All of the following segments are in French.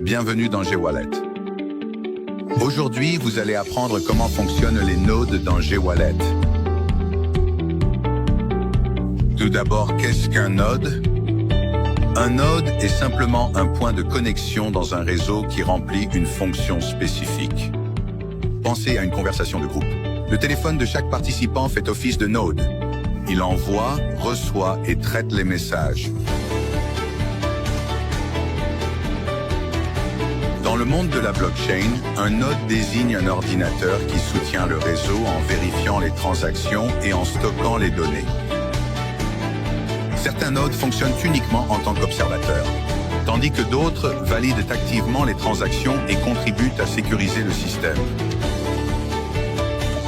bienvenue dans G-Wallet. Aujourd'hui, vous allez apprendre comment fonctionnent les nodes dans G-Wallet. Tout d'abord, qu'est-ce qu'un node? Un node est simplement un point de connexion dans un réseau qui remplit une fonction spécifique. Pensez à une conversation de groupe. Le téléphone de chaque participant fait office de node. Il envoie, reçoit et traite les messages. Dans le monde de la blockchain, un node désigne un ordinateur qui soutient le réseau en vérifiant les transactions et en stockant les données. Certains nodes fonctionnent uniquement en tant qu'observateurs, tandis que d'autres valident activement les transactions et contribuent à sécuriser le système.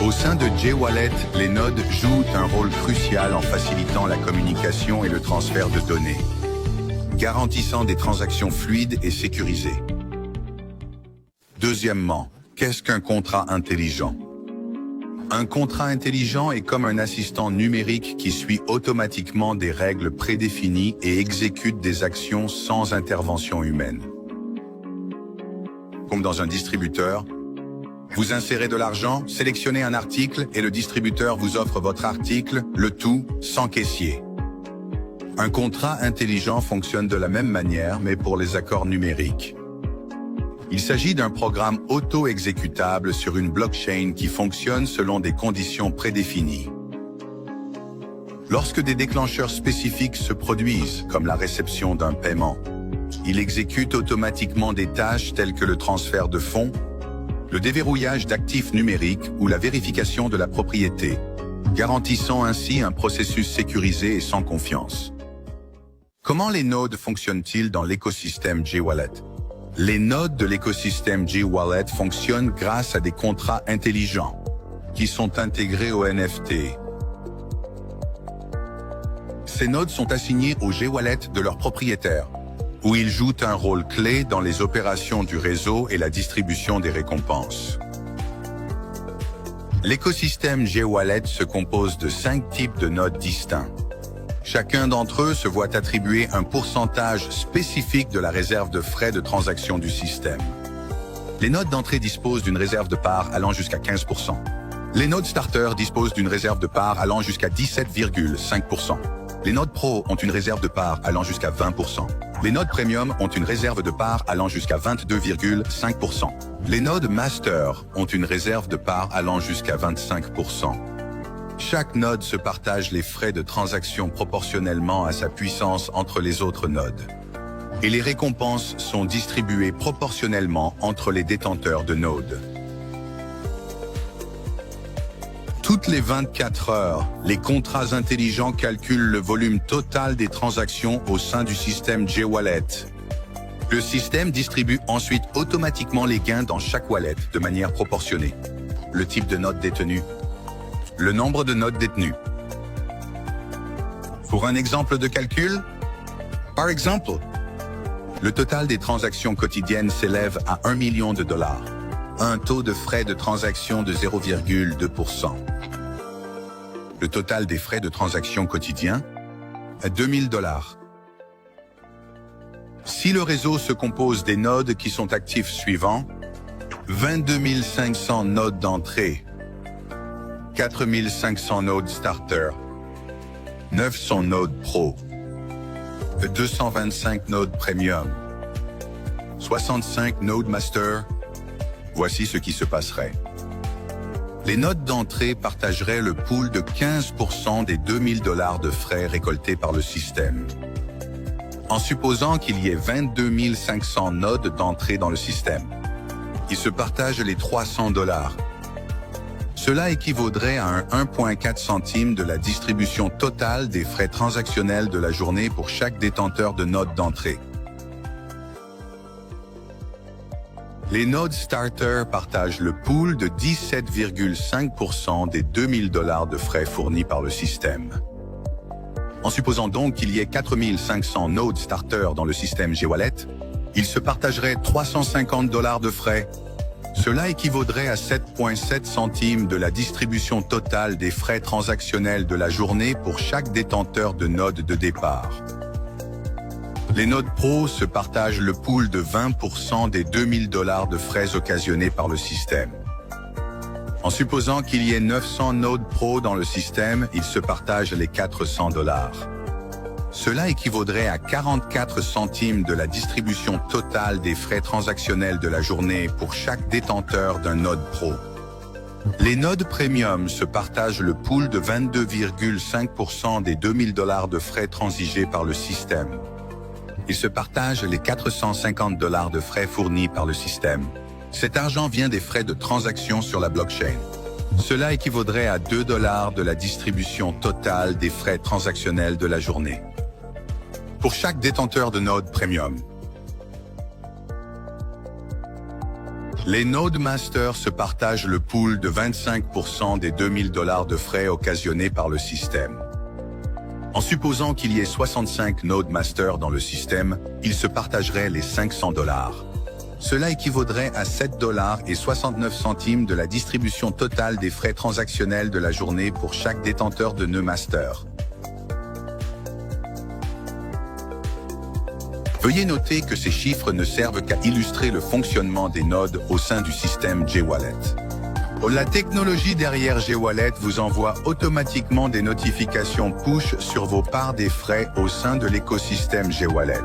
Au sein de G-Wallet, les nodes jouent un rôle crucial en facilitant la communication et le transfert de données, garantissant des transactions fluides et sécurisées. Deuxièmement, qu'est-ce qu'un contrat intelligent? Un contrat intelligent est comme un assistant numérique qui suit automatiquement des règles prédéfinies et exécute des actions sans intervention humaine. Comme dans un distributeur, vous insérez de l'argent, sélectionnez un article et le distributeur vous offre votre article, le tout sans caissier. Un contrat intelligent fonctionne de la même manière, mais pour les accords numériques. Il s'agit d'un programme auto-exécutable sur une blockchain qui fonctionne selon des conditions prédéfinies. Lorsque des déclencheurs spécifiques se produisent, comme la réception d'un paiement, il exécute automatiquement des tâches telles que le transfert de fonds, le déverrouillage d'actifs numériques ou la vérification de la propriété, garantissant ainsi un processus sécurisé et sans confiance. Comment les nodes fonctionnent-ils dans l'écosystème G-Wallet? Les nodes de l'écosystème G-Wallet fonctionnent grâce à des contrats intelligents qui sont intégrés au NFT. Ces nodes sont assignés au G-Wallet de leurs propriétaires, où ils jouent un rôle clé dans les opérations du réseau et la distribution des récompenses. L'écosystème G-Wallet se compose de 5 types de nodes distincts. Chacun d'entre eux se voit attribuer un pourcentage spécifique de la réserve de frais de transaction du système. Les nodes d'entrée disposent d'une réserve de part allant jusqu'à 15%. Les nodes starter disposent d'une réserve de part allant jusqu'à 17,5%. Les nodes pro ont une réserve de part allant jusqu'à 20%. Les nodes premium ont une réserve de part allant jusqu'à 22,5%. Les nodes master ont une réserve de part allant jusqu'à 25%. Chaque node se partage les frais de transaction proportionnellement à sa puissance entre les autres nodes. Et les récompenses sont distribuées proportionnellement entre les détenteurs de nodes. Toutes les 24 heures, les contrats intelligents calculent le volume total des transactions au sein du système G-Wallet. Le système distribue ensuite automatiquement les gains dans chaque wallet de manière proportionnée. Le type de node détenu, le nombre de nodes détenus. Pour un exemple de calcul, par exemple, le total des transactions quotidiennes s'élève à 1 million de dollars, un taux de frais de transaction de 0,2%. Le total des frais de transaction quotidiens à 2000 dollars. Si le réseau se compose des nodes qui sont actifs suivants, 22 500 nodes d'entrée, 4 500 nodes starter, 900 nodes pro, 225 nodes premium, 65 nodes master, voici ce qui se passerait. Les nodes d'entrée partageraient le pool de 15% des 2000 dollars de frais récoltés par le système. En supposant qu'il y ait 22 500 nodes d'entrée dans le système, ils se partagent les 300 dollars. Cela équivaudrait à un 1,4 centime de la distribution totale des frais transactionnels de la journée pour chaque détenteur de nodes d'entrée. Les nodes starter partagent le pool de 17,5% des 2000 dollars de frais fournis par le système. En supposant donc qu'il y ait 4500 nodes starter dans le système G-Wallet, ils se partageraient 350 dollars de frais. Cela équivaudrait à 7,7 centimes de la distribution totale des frais transactionnels de la journée pour chaque détenteur de node de départ. Les nodes Pro se partagent le pool de 20% des $2000 de frais occasionnés par le système. En supposant qu'il y ait 900 nodes Pro dans le système, ils se partagent les $400. Cela équivaudrait à 44 centimes de la distribution totale des frais transactionnels de la journée pour chaque détenteur d'un node Pro. Les nodes Premium se partagent le pool de 22,5% des $2000 de frais transigés par le système. Ils se partagent les $450 de frais fournis par le système. Cet argent vient des frais de transaction sur la blockchain. Cela équivaudrait à $2 de la distribution totale des frais transactionnels de la journée. Pour chaque détenteur de node Premium. Les Node Masters se partagent le pool de 25% des $2000 de frais occasionnés par le système. En supposant qu'il y ait 65 Node Masters dans le système, ils se partageraient les $500. Cela équivaudrait à $7,69 de la distribution totale des frais transactionnels de la journée pour chaque détenteur de nœud master. Veuillez noter que ces chiffres ne servent qu'à illustrer le fonctionnement des nodes au sein du système G-Wallet. La technologie derrière G-Wallet vous envoie automatiquement des notifications push sur vos parts des frais au sein de l'écosystème G-Wallet.